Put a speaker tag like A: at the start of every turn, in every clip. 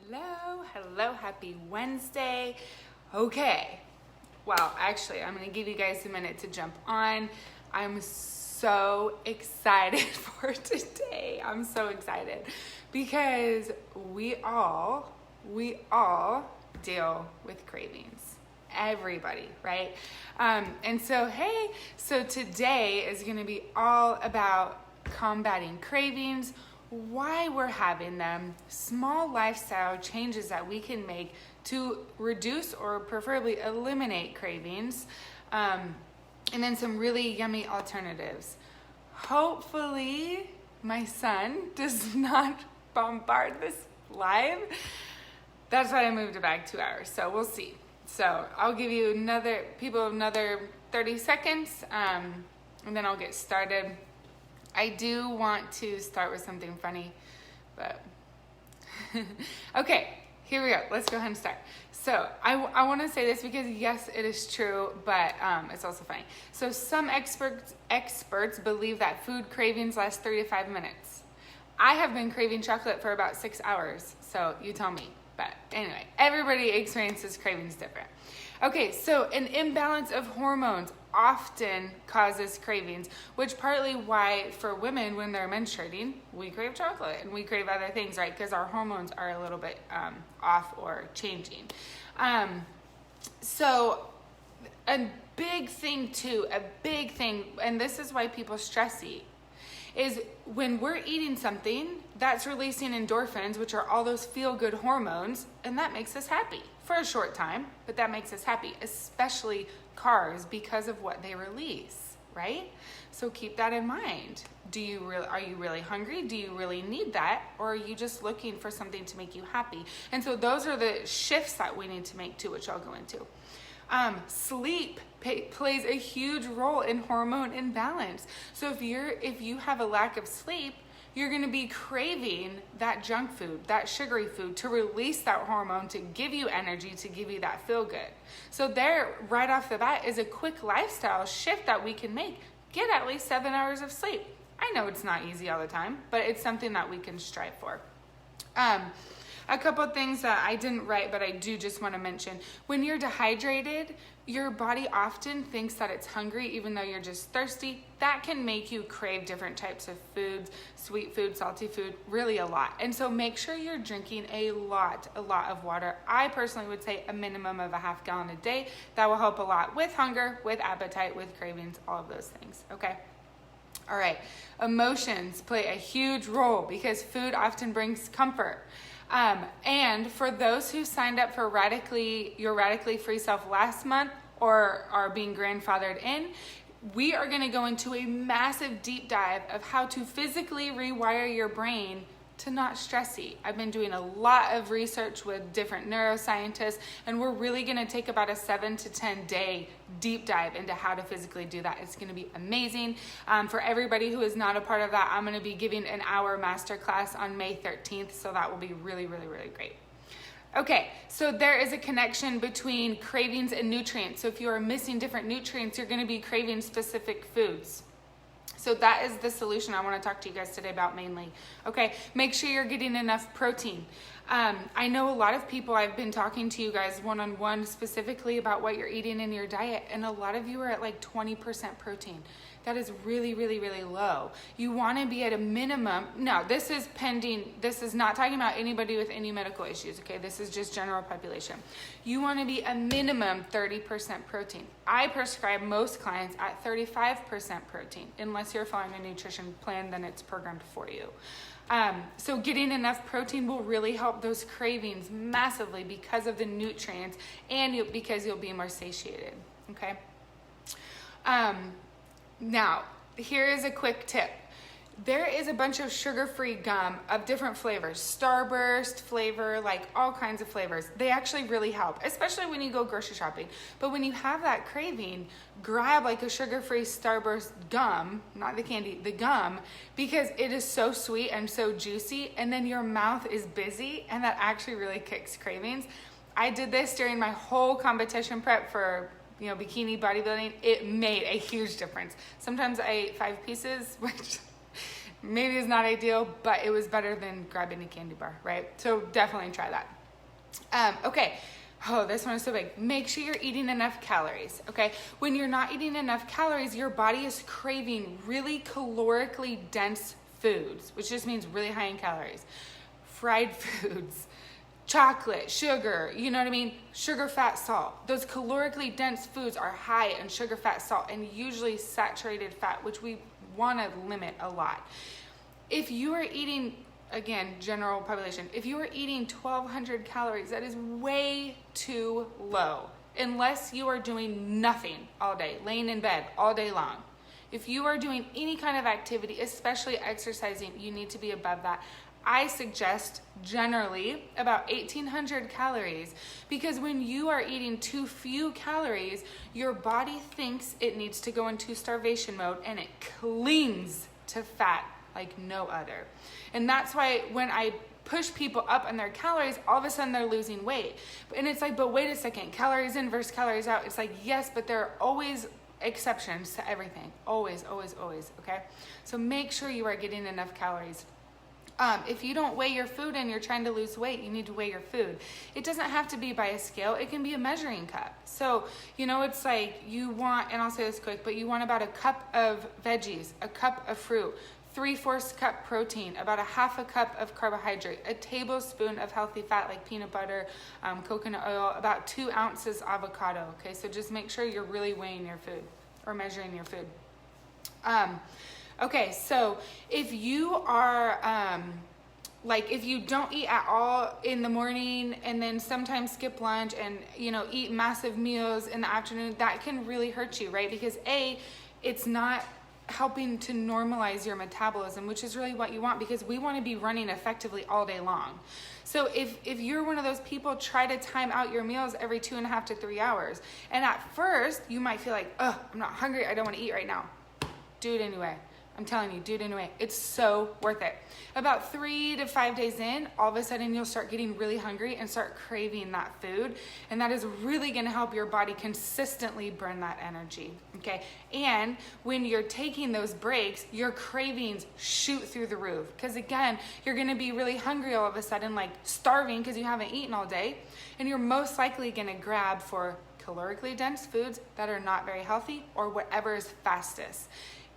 A: Hello, happy Wednesday. Okay, well, actually, I'm gonna give you guys a minute to jump on. I'm so excited for today. I'm so excited because we all deal with cravings. Everybody, right? And so today is gonna be all about combating cravings, why we're having them, small lifestyle changes that we can make to reduce or preferably eliminate cravings, and then some really yummy alternatives. Hopefully my son does not bombard this live. That's why I moved it back 2 hours, so we'll see. So I'll give you another 30 seconds, and then I'll get started. I do want to start with something funny, but okay, here we go. Let's go ahead and start. So I want to say this because yes, it is true, but it's also funny. So some experts believe that food cravings last 3 to 5 minutes. I have been craving chocolate for about 6 hours, so you tell me. But anyway, everybody experiences cravings different. Okay, so an imbalance of hormones often causes cravings, which partly why for women when they're menstruating, we crave chocolate and we crave other things, right? Because our hormones are a little bit off or changing. So a big thing, and this is why people stress eat, is when we're eating something that's releasing endorphins, which are all those feel-good hormones, and that makes us happy for a short time, but that makes us happy, especially carbs, because of what they release, right? So keep that in mind. Are you really hungry? Do you really need that? Or are you just looking for something to make you happy? And so those are the shifts that we need to make too, which I'll go into. Sleep plays a huge role in hormone imbalance. So if you have a lack of sleep, you're going to be craving that junk food, that sugary food, to release that hormone, to give you energy, to give you that feel good. So there, right off the bat, is a quick lifestyle shift that we can make. Get at least 7 hours of sleep. I know it's not easy all the time, but it's something that we can strive for. A couple of things that I didn't write, but I do just want to mention. When you're dehydrated, your body often thinks that it's hungry, even though you're just thirsty. That can make you crave different types of foods, sweet food, salty food, really a lot. And so make sure you're drinking a lot of water. I personally would say a minimum of a half gallon a day. That will help a lot with hunger, with appetite, with cravings, all of those things, okay? All right, emotions play a huge role because food often brings comfort. And for those who signed up for your Radically Free Self last month or are being grandfathered in, we are going to go into a massive deep dive of how to physically rewire your brain to not stress eat. I've been doing a lot of research with different neuroscientists, and we're really going to take about a 7 to 10 day deep dive into how to physically do that. It's going to be amazing. For everybody who is not a part of that, I'm going to be giving an hour masterclass on May 13th, so that will be really great. Okay, so there is a connection between cravings and nutrients. So if you are missing different nutrients, you're going to be craving specific foods. So that is the solution I want to talk to you guys today about mainly. Okay, make sure you're getting enough protein. I know a lot of people, I've been talking to you guys one-on-one specifically about what you're eating in your diet, and a lot of you are at like 20% protein. That is really low. You want to be at a minimum. No, this is not talking about anybody with any medical issues, okay? This is just general population. You want to be a minimum 30% protein. I prescribe most clients at 35% protein. Unless you're following a nutrition plan, then it's programmed for you. So getting enough protein will really help those cravings massively because of the nutrients and because you'll be more satiated, okay? Now, here is a quick tip. There is a bunch of sugar-free gum of different flavors, Starburst flavor, like all kinds of flavors. They actually really help, especially when you go grocery shopping. But when you have that craving, grab like a sugar-free Starburst gum, not the candy, the gum, because it is so sweet and so juicy, and then your mouth is busy, and that actually really kicks cravings. I did this during my whole competition prep for bikini bodybuilding. It made a huge difference. Sometimes I ate 5 pieces, which maybe is not ideal, but it was better than grabbing a candy bar, right? So definitely try that. Okay. Oh, this one is so big. Make sure you're eating enough calories, okay? When you're not eating enough calories, your body is craving really calorically dense foods, which just means really high in calories. Fried foods, chocolate, sugar, you know what I mean? Sugar, fat, salt. Those calorically dense foods are high in sugar, fat, salt, and usually saturated fat, which we want to limit a lot. If you are eating, again, general population, if you are eating 1,200 calories, that is way too low, unless you are doing nothing all day, laying in bed all day long. If you are doing any kind of activity, especially exercising, you need to be above that. I suggest generally about 1,800 calories, because when you are eating too few calories, your body thinks it needs to go into starvation mode and it clings to fat like no other. And that's why when I push people up on their calories, all of a sudden they're losing weight. And it's like, but wait a second, calories in versus calories out. It's like, yes, but there are always exceptions to everything. Always, always, always, okay? So make sure you are getting enough calories. If you don't weigh your food and you're trying to lose weight, you need to weigh your food. It doesn't have to be by a scale. It can be a measuring cup. So, it's like you want, and I'll say this quick, but you want about a cup of veggies, a cup of fruit, 3/4 cup protein, about a half a cup of carbohydrate, a tablespoon of healthy fat like peanut butter, coconut oil, about 2 ounces avocado. Okay, so just make sure you're really weighing your food or measuring your food. Okay, so if you are, if you don't eat at all in the morning and then sometimes skip lunch and, eat massive meals in the afternoon, that can really hurt you, right? Because it's not helping to normalize your metabolism, which is really what you want, because we want to be running effectively all day long. So if you're one of those people, try to time out your meals every 2.5 to 3 hours. And at first you might feel like, I'm not hungry, I don't want to eat right now. Do it anyway. I'm telling you, do it anyway. It's so worth it. About 3 to 5 days in, all of a sudden you'll start getting really hungry and start craving that food. And that is really gonna help your body consistently burn that energy, okay? And when you're taking those breaks, your cravings shoot through the roof. Because again, you're gonna be really hungry all of a sudden, like starving because you haven't eaten all day. And you're most likely gonna grab for calorically dense foods that are not very healthy or whatever is fastest.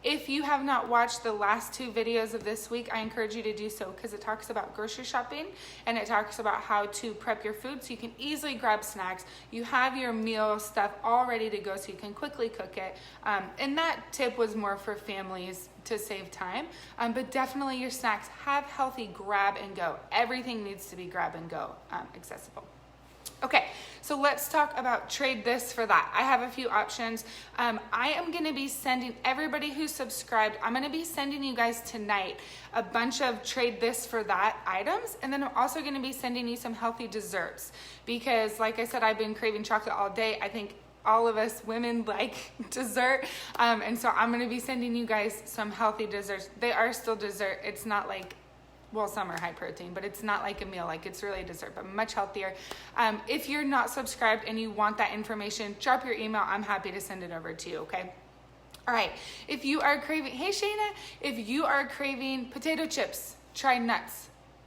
A: If you have not watched the last 2 videos of this week, I encourage you to do so, because it talks about grocery shopping and it talks about how to prep your food so you can easily grab snacks. You have your meal stuff all ready to go so you can quickly cook it. And that tip was more for families to save time, but definitely your snacks have healthy grab and go. Everything needs to be grab and go accessible. Okay, so let's talk about trade this for that. I have a few options. I am going to be sending everybody who's subscribed, I'm going to be sending you guys tonight a bunch of trade this for that items. And then I'm also going to be sending you some healthy desserts, because like I said, I've been craving chocolate all day. I think all of us women like dessert. And so I'm going to be sending you guys some healthy desserts. They are still dessert. It's not like, well, some are high protein, but it's not like a meal, like it's really a dessert, but much healthier. If you're not subscribed and you want that information, drop your email. I'm happy to send it over to you, okay? All right, if you are craving, hey Shayna, if you are craving potato chips, try nuts.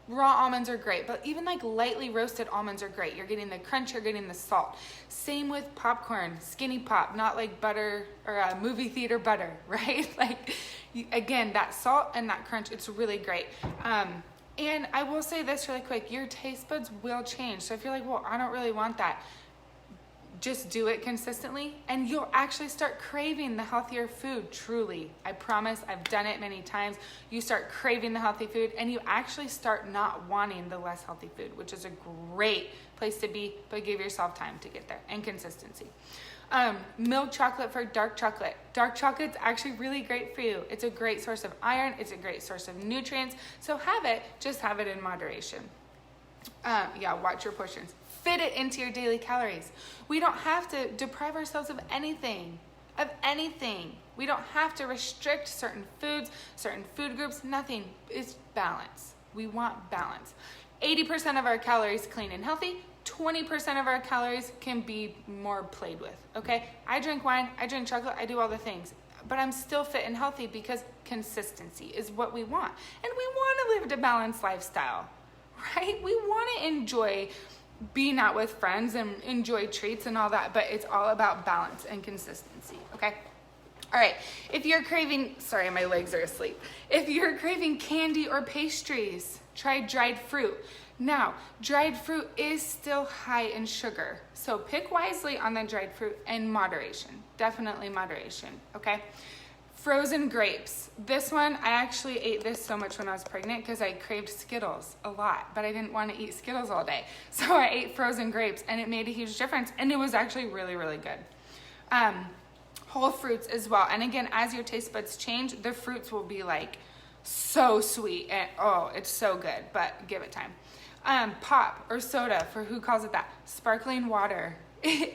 A: Raw almonds are great, but even like lightly roasted almonds are great. You're getting the crunch, you're getting the salt. Same with popcorn, skinny pop, not like butter or movie theater butter, right? Like, again, that salt and that crunch, it's really great. And I will say this really quick, your taste buds will change. So if you're like, well, I don't really want that, just do it consistently and you'll actually start craving the healthier food. Truly, I promise, I've done it many times. You start craving the healthy food and you actually start not wanting the less healthy food, which is a great place to be, but give yourself time to get there and consistency. Milk chocolate for dark chocolate. Dark chocolate's actually really great for you. It's a great source of iron. It's a great source of nutrients. So have it, just have it in moderation. Watch your portions. Fit it into your daily calories. We don't have to deprive ourselves of anything. We don't have to restrict certain foods, certain food groups, nothing. It's balance. We want balance. 80% of our calories clean and healthy. 20% of our calories can be more played with, okay? I drink wine, I drink chocolate, I do all the things, but I'm still fit and healthy because consistency is what we want. And we want to live a balanced lifestyle, right? We want to enjoy being out with friends and enjoy treats and all that, but it's all about balance and consistency, okay? All right, if you're craving, sorry, my legs are asleep. If you're craving candy or pastries, try dried fruit. Now, dried fruit is still high in sugar, so pick wisely on the dried fruit and moderation, definitely moderation, okay? Frozen grapes. This one, I actually ate this so much when I was pregnant because I craved Skittles a lot, but I didn't want to eat Skittles all day. So I ate frozen grapes and it made a huge difference, and it was actually really, really good. Whole fruits as well. And again, as your taste buds change, the fruits will be like so sweet and oh, it's so good, but give it time. Pop or soda, for who calls it that. Sparkling water,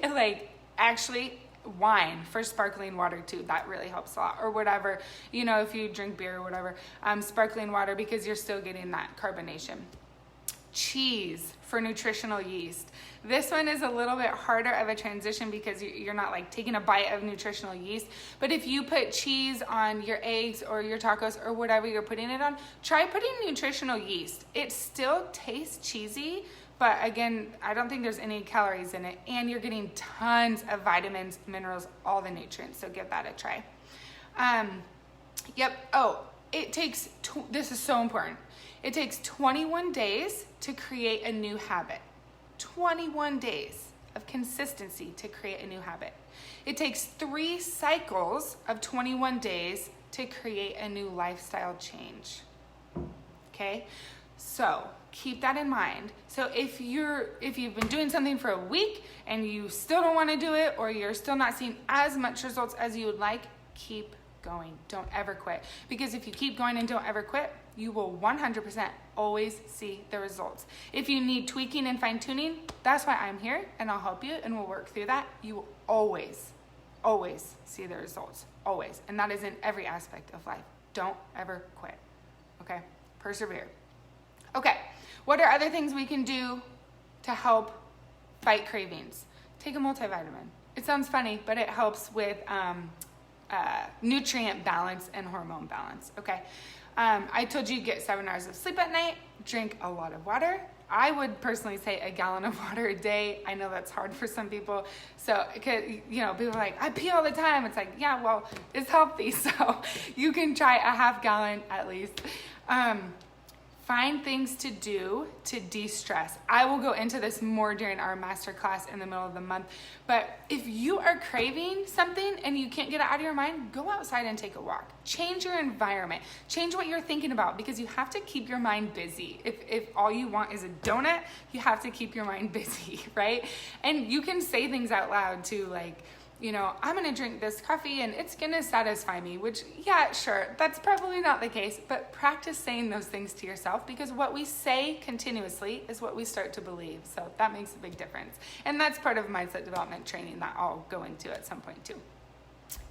A: like actually wine for sparkling water too. That really helps a lot. Or whatever, you know, if you drink beer or whatever, sparkling water, because you're still getting that carbonation. Cheese for nutritional yeast. This one is a little bit harder of a transition because you're not like taking a bite of nutritional yeast. But if you put cheese on your eggs or your tacos or whatever you're putting it on, try putting nutritional yeast. It still tastes cheesy, but again, I don't think there's any calories in it, and you're getting tons of vitamins, minerals, all the nutrients. So give that a try. Yep. Oh, it takes, this is so important. It takes 21 days to create a new habit. 21 days of consistency to create a new habit. It takes 3 cycles of 21 days to create a new lifestyle change. Okay? So keep that in mind. So if you've been doing something for a week and you still don't want to do it, or you're still not seeing as much results as you would like, keep going. Don't ever quit. Because if you keep going and don't ever quit, you will 100% always see the results. If you need tweaking and fine tuning, that's why I'm here, and I'll help you and we'll work through that. You will always, always see the results. Always. And that is in every aspect of life. Don't ever quit. Okay? Persevere. Okay. What are other things we can do to help fight cravings? Take a multivitamin. It sounds funny, but it helps with nutrient balance and hormone balance. Okay. I told you get 7 hours of sleep at night, drink a lot of water. I would personally say a gallon of water a day. I know that's hard for some people. So, you know, people are like, I pee all the time. It's like, yeah, well, it's healthy. So you can try a half gallon at least. Find things to do to de-stress. I will go into this more during our masterclass in the middle of the month. But if you are craving something and you can't get it out of your mind, go outside and take a walk. Change your environment. Change what you're thinking about, because you have to keep your mind busy. If all you want is a donut, you have to keep your mind busy, right? And you can say things out loud too, like, you know, I'm going to drink this coffee and it's going to satisfy me, which, yeah, sure, that's probably not the case, but practice saying those things to yourself, because what we say continuously is what we start to believe. So that makes a big difference. And that's part of mindset development training that I'll go into at some point too.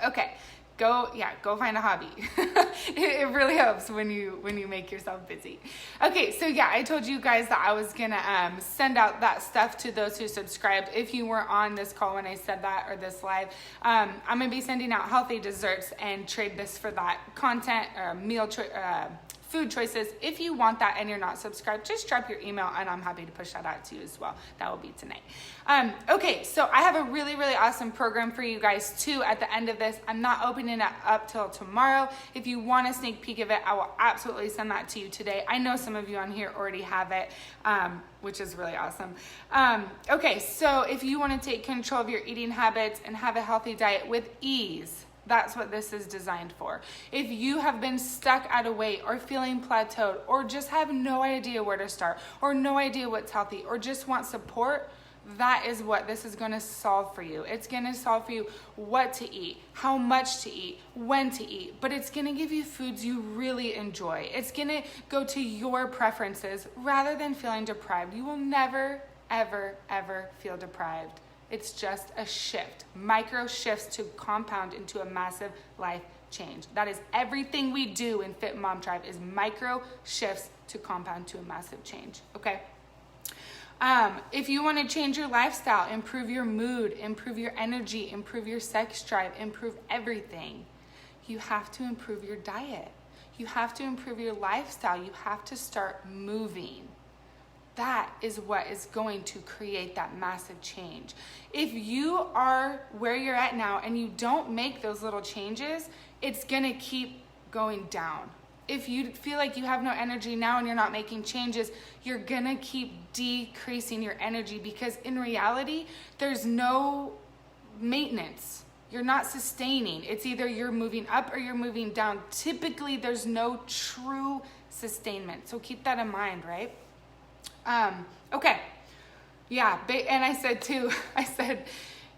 A: Okay. Go find a hobby. It really helps when you make yourself busy. Okay, so yeah, I told you guys that I was gonna send out that stuff to those who subscribed. If you were on this call when I said that, or this live, I'm gonna be sending out healthy desserts and trade this for that content or food choices. If you want that and you're not subscribed, just drop your email and I'm happy to push that out to you as well. That will be tonight. Okay, so I have a really, really awesome program for you guys too at the end of this. I'm not opening it up till tomorrow. If you want a sneak peek of it, I will absolutely send that to you today. I know some of you on here already have it, which is really awesome. Okay, so if you want to take control of your eating habits and have a healthy diet with ease, that's what this is designed for. If you have been stuck at a weight or feeling plateaued, or just have no idea where to start, or no idea what's healthy, or just want support, that is what this is going to solve for you. It's going to solve for you what to eat, how much to eat, when to eat, but it's going to give you foods you really enjoy. It's going to go to your preferences rather than feeling deprived. You will never, ever, ever feel deprived. It's just a shift, micro shifts to compound into a massive life change. That is everything we do in Fit Mom Tribe, is micro shifts to compound to a massive change, okay? If you want to change your lifestyle, improve your mood, improve your energy, improve your sex drive, improve everything, you have to improve your diet. You have to improve your lifestyle. You have to start moving. that is what is going to create that massive change. If you are where you're at now and you don't make those little changes, it's gonna keep going down. If you feel like you have no energy now and you're not making changes, you're gonna keep decreasing your energy, because in reality, there's no maintenance. You're not sustaining. It's either you're moving up or you're moving down. Typically, there's no true sustainment. So keep that in mind, right? Okay. Yeah, and I said too,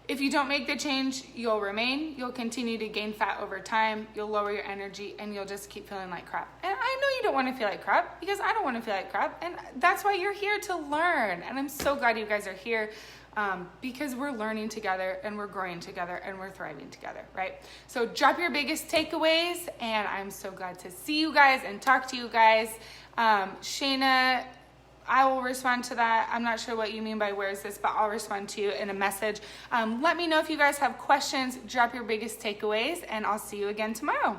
A: if you don't make the change, you'll remain, you'll continue to gain fat over time, you'll lower your energy, and you'll just keep feeling like crap. And I know you don't want to feel like crap, because I don't want to feel like crap, and that's why you're here to learn. And I'm so glad you guys are here, because we're learning together, and we're growing together, and we're thriving together, right? So drop your biggest takeaways, and I'm so glad to see you guys and talk to you guys. Shayna, I will respond to that. I'm not sure what you mean by where is this, but I'll respond to you in a message. Let me know if you guys have questions. Drop your biggest takeaways, and I'll see you again tomorrow.